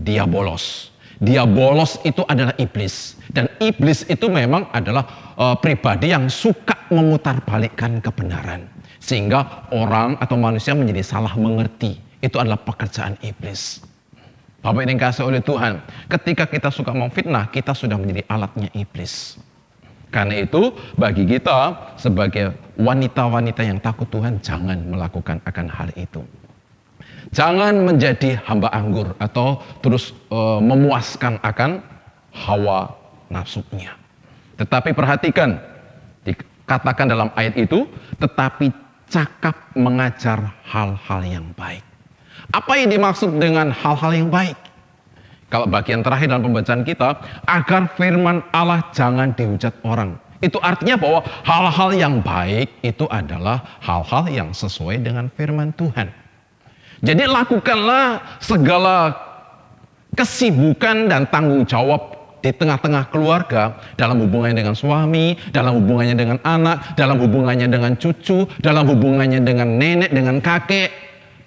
diabolos. Diabolos itu adalah iblis. Dan iblis itu memang adalah pribadi yang suka memutarbalikkan kebenaran. Sehingga orang atau manusia menjadi salah mengerti. Itu adalah pekerjaan iblis. Bapak yang dikasihi oleh Tuhan, ketika kita suka memfitnah, kita sudah menjadi alatnya iblis. Karena itu, bagi kita sebagai wanita-wanita yang takut Tuhan, jangan melakukan akan hal itu. Jangan menjadi hamba anggur atau terus memuaskan akan hawa nafsunya. Tetapi perhatikan, dikatakan dalam ayat itu, tetapi cakap mengajar hal-hal yang baik. Apa yang dimaksud dengan hal-hal yang baik? Kalau bagian terakhir dalam pembacaan kita, agar firman Allah jangan dihujat orang. Itu artinya bahwa hal-hal yang baik itu adalah hal-hal yang sesuai dengan firman Tuhan. Jadi lakukanlah segala kesibukan dan tanggung jawab di tengah-tengah keluarga, dalam hubungannya dengan suami, dalam hubungannya dengan anak, dalam hubungannya dengan cucu, dalam hubungannya dengan nenek, dengan kakek,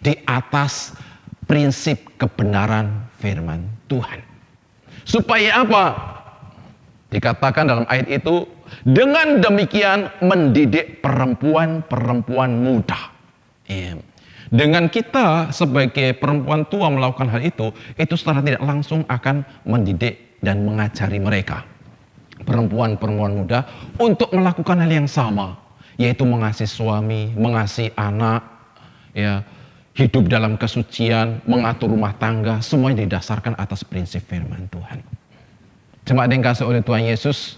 di atas prinsip kebenaran firman Tuhan. Supaya apa? Dikatakan dalam ayat itu, dengan demikian mendidik perempuan-perempuan muda. Dengan kita sebagai perempuan tua melakukan hal itu secara tidak langsung akan mendidik dan mengajari mereka, perempuan-perempuan muda, untuk melakukan hal yang sama, yaitu mengasihi suami, mengasihi anak, ya, hidup dalam kesucian, mengatur rumah tangga, semuanya didasarkan atas prinsip firman Tuhan. Jemaat yang kasih oleh Tuhan Yesus,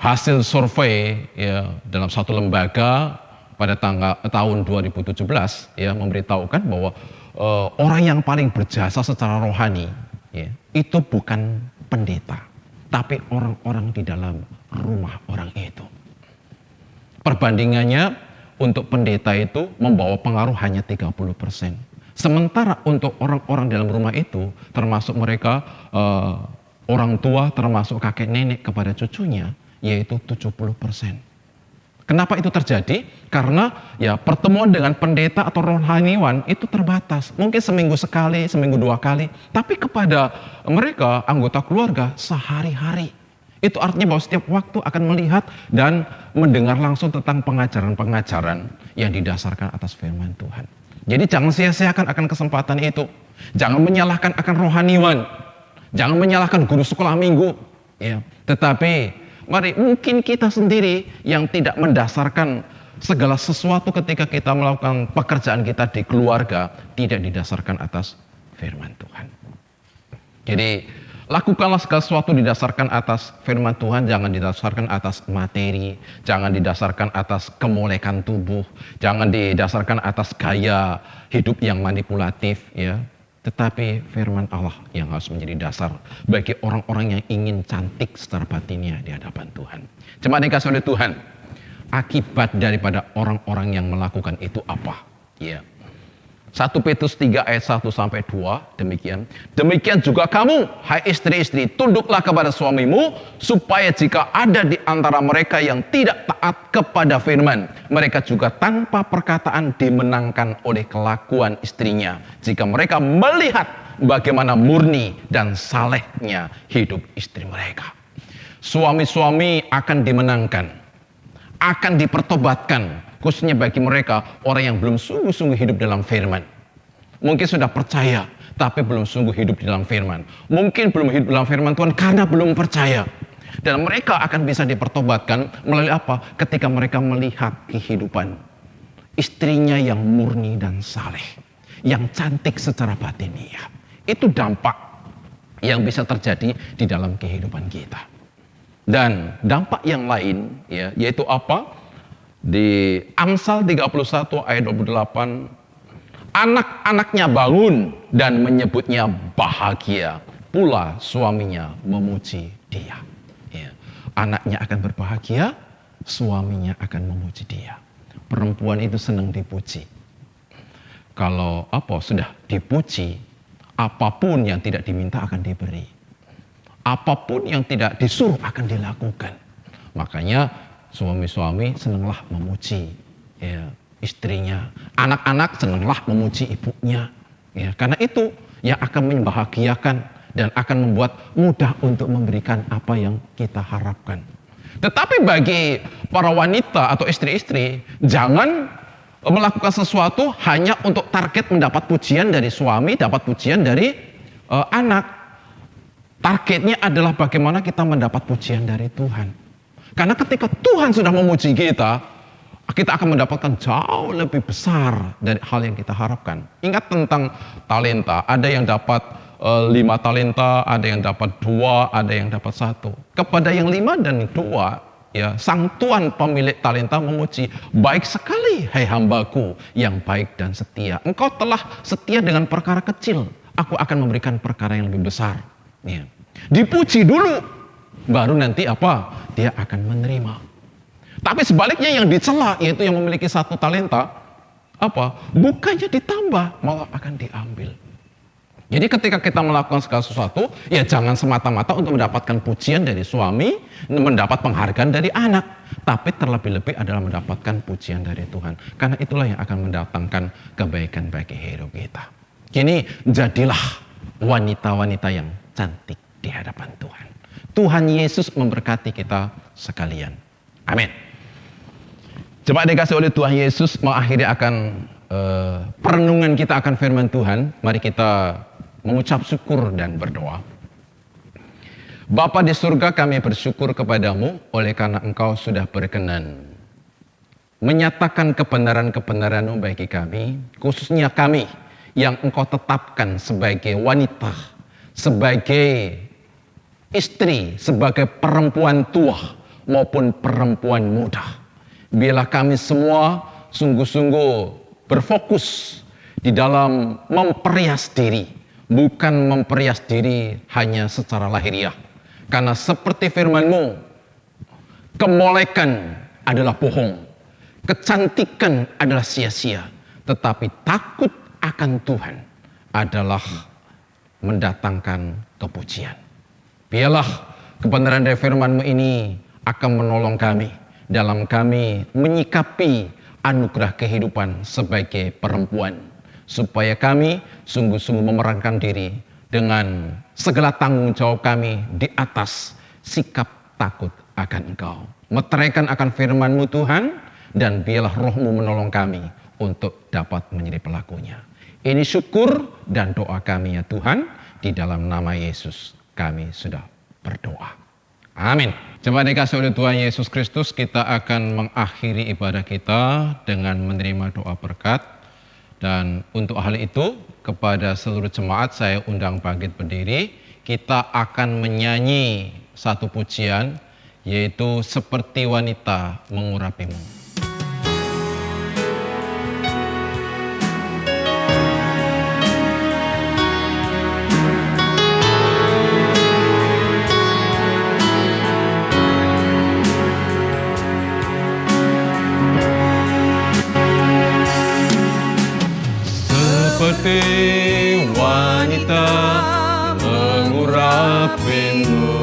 hasil survei ya dalam satu lembaga pada tahun 2017 ya memberitahukan bahwa orang yang paling berjasa secara rohani ya, itu bukan pendeta, tapi orang-orang di dalam rumah orang itu. Perbandingannya, untuk pendeta itu membawa pengaruh hanya 30%. Sementara untuk orang-orang dalam rumah itu, termasuk mereka orang tua, termasuk kakek nenek kepada cucunya, yaitu 70%. Kenapa itu terjadi? Karena ya pertemuan dengan pendeta atau rohaniwan itu terbatas. Mungkin seminggu sekali, seminggu 2 kali. Tapi kepada mereka, anggota keluarga, sehari-hari. Itu artinya bahwa setiap waktu akan melihat dan mendengar langsung tentang pengajaran-pengajaran yang didasarkan atas firman Tuhan. Jadi jangan sia-siakan akan kesempatan itu. Jangan menyalahkan akan rohaniwan. Jangan menyalahkan guru sekolah minggu. Ya. Tetapi mari, mungkin kita sendiri yang tidak mendasarkan segala sesuatu ketika kita melakukan pekerjaan kita di keluarga tidak didasarkan atas firman Tuhan. Jadi lakukanlah segala sesuatu didasarkan atas firman Tuhan, jangan didasarkan atas materi, jangan didasarkan atas kemolekan tubuh, jangan didasarkan atas gaya hidup yang manipulatif, ya. Tetapi firman Allah yang harus menjadi dasar bagi orang-orang yang ingin cantik secara batinnya di hadapan Tuhan. Jemaat yang kasih oleh Tuhan, akibat daripada orang-orang yang melakukan itu apa? Ya. 1 Petrus 3 ayat 1-2 demikian. Demikian juga kamu, hai istri-istri, tunduklah kepada suamimu, supaya jika ada di antara mereka yang tidak taat kepada firman, mereka juga tanpa perkataan dimenangkan oleh kelakuan istrinya, jika mereka melihat bagaimana murni dan salehnya hidup istri mereka. Suami-suami akan dimenangkan, akan dipertobatkan, khususnya bagi mereka orang yang belum sungguh-sungguh hidup dalam firman. Mungkin sudah percaya, tapi belum sungguh hidup di dalam firman. Mungkin belum hidup dalam firman Tuhan karena belum percaya. Dan mereka akan bisa dipertobatkan melalui apa? Ketika mereka melihat kehidupan istrinya yang murni dan saleh, yang cantik secara batiniah. Itu dampak yang bisa terjadi di dalam kehidupan kita. Dan dampak yang lain, ya, yaitu apa? Di Amsal 31 ayat 28, anak-anaknya bangun dan menyebutnya bahagia, pula suaminya memuji dia. Ya. Anaknya akan berbahagia, suaminya akan memuji dia. Perempuan itu senang dipuji. Kalau sudah dipuji, apapun yang tidak diminta akan diberi. Apapun yang tidak disuruh akan dilakukan. Makanya suami-suami senanglah memuji ya, istrinya. Anak-anak senanglah memuji ibunya. Ya, karena itu yang akan membahagiakan dan akan membuat mudah untuk memberikan apa yang kita harapkan. Tetapi bagi para wanita atau istri-istri, jangan melakukan sesuatu hanya untuk target mendapat pujian dari suami, dapat pujian dari anak. Targetnya adalah bagaimana kita mendapat pujian dari Tuhan. Karena ketika Tuhan sudah memuji kita, kita akan mendapatkan jauh lebih besar dari hal yang kita harapkan. Ingat tentang talenta, ada yang dapat 5 talenta, ada yang dapat 2, ada yang dapat 1. Kepada yang 5 dan 2, ya, sang Tuhan pemilik talenta memuji, baik sekali hai hambaku yang baik dan setia. Engkau telah setia dengan perkara kecil, aku akan memberikan perkara yang lebih besar. Ya. Dipuji dulu, baru nanti dia akan menerima. Tapi sebaliknya yang dicela, yaitu yang memiliki 1 talenta, bukannya ditambah, malah akan diambil. Jadi ketika kita melakukan segala sesuatu, ya jangan semata-mata untuk mendapatkan pujian dari suami, mendapat penghargaan dari anak. Tapi terlebih-lebih adalah mendapatkan pujian dari Tuhan. Karena itulah yang akan mendatangkan kebaikan bagi hidup kita. Kini jadilah wanita-wanita yang cantik di hadapan Tuhan. Tuhan Yesus memberkati kita sekalian. Amin. Jemaat dikasih oleh Tuhan Yesus, mengakhiri akan perenungan kita akan firman Tuhan. Mari kita mengucap syukur dan berdoa. Bapa di surga, kami bersyukur kepadamu oleh karena Engkau sudah berkenan menyatakan kebenaran-kebenaran-Mu bagi kami, khususnya kami yang Engkau tetapkan sebagai wanita, sebagai istri, sebagai perempuan tua maupun perempuan muda. Biarlah kami semua sungguh-sungguh berfokus di dalam memperias diri, bukan memperias diri hanya secara lahiriah. Karena seperti firman-Mu, kemolekan adalah bohong, kecantikan adalah sia-sia, tetapi takut akan Tuhan adalah mendatangkan kepujian. Biarlah kebenaran dari firman-Mu ini akan menolong kami dalam kami menyikapi anugerah kehidupan sebagai perempuan, supaya kami sungguh-sungguh memerankan diri dengan segala tanggung jawab kami di atas sikap takut akan Engkau. Meteraikan akan firman-Mu Tuhan, dan biarlah Roh-Mu menolong kami untuk dapat menjadi pelakunya. Ini syukur dan doa kami ya Tuhan, di dalam nama Yesus kami sudah berdoa. Amin. Jemaat dikasih oleh Tuhan Yesus Kristus, kita akan mengakhiri ibadah kita dengan menerima doa berkat. Dan untuk hal itu, kepada seluruh jemaat saya undang bangkit berdiri. Kita akan menyanyi satu pujian, yaitu Seperti Wanita Mengurapimu. Seperti wanita mengurapimu,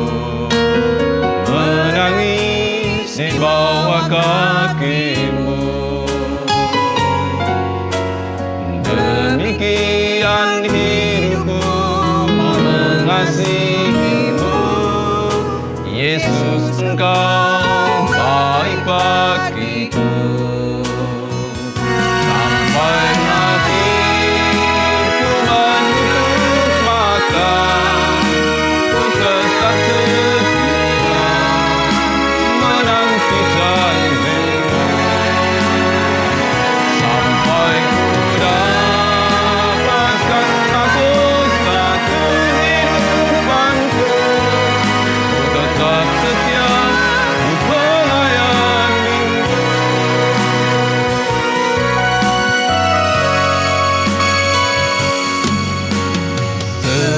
menangis di bawah kakimu. Demikian hidupku mengasihimu, Yesus Engkau baik bagiku. Sampai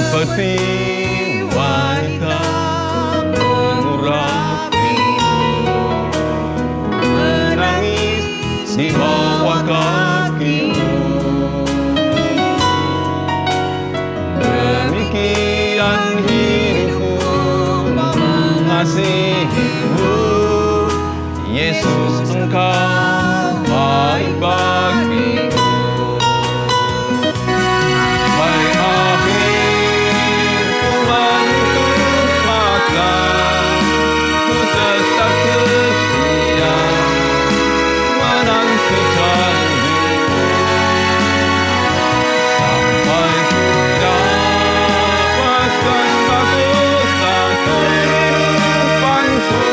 seperti wanita mengurapimu, menangis di bawah kakimu. Demikian hidupku mengasihimu, Yesus Engkau baik bagiku. Ku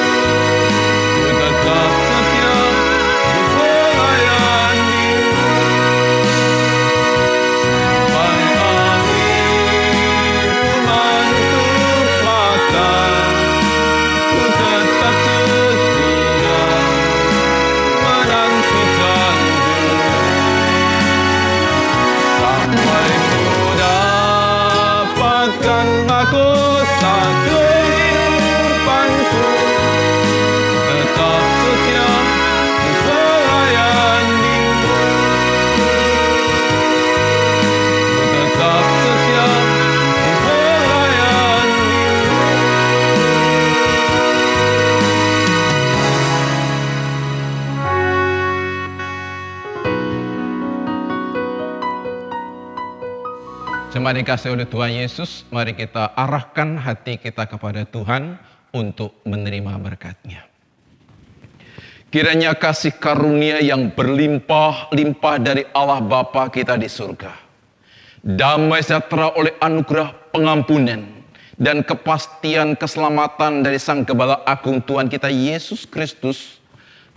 Jemaat dikasihi oleh Tuhan Yesus, mari kita arahkan hati kita kepada Tuhan untuk menerima berkat-Nya. Kiranya kasih karunia yang berlimpah-limpah dari Allah Bapa kita di surga, damai sejahtera oleh anugerah pengampunan, dan kepastian keselamatan dari Sang Gembala Agung Tuhan kita Yesus Kristus,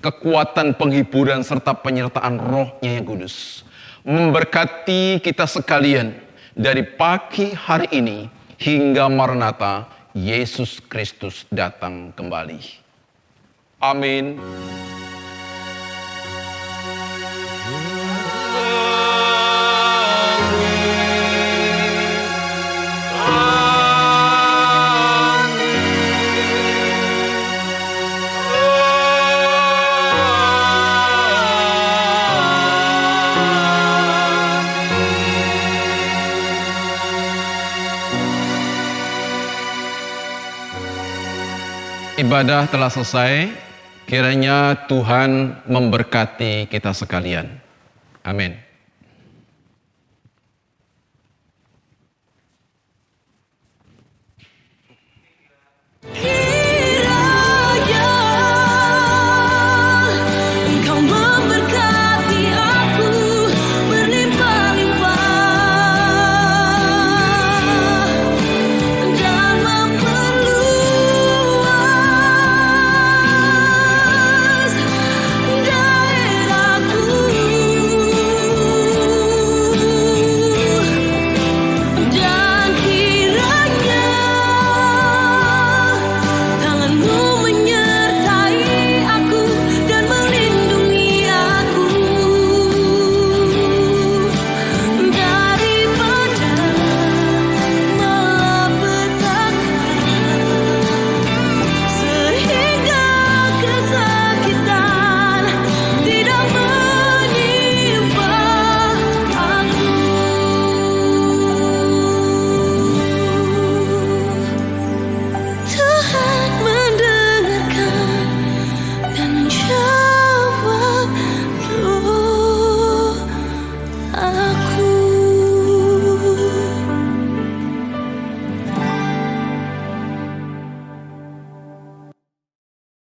kekuatan penghiburan serta penyertaan Roh-Nya yang kudus, memberkati kita sekalian dari pagi hari ini hingga Maranatha, Yesus Kristus datang kembali. Amin. Ibadah telah selesai, kiranya Tuhan memberkati kita sekalian. Amin.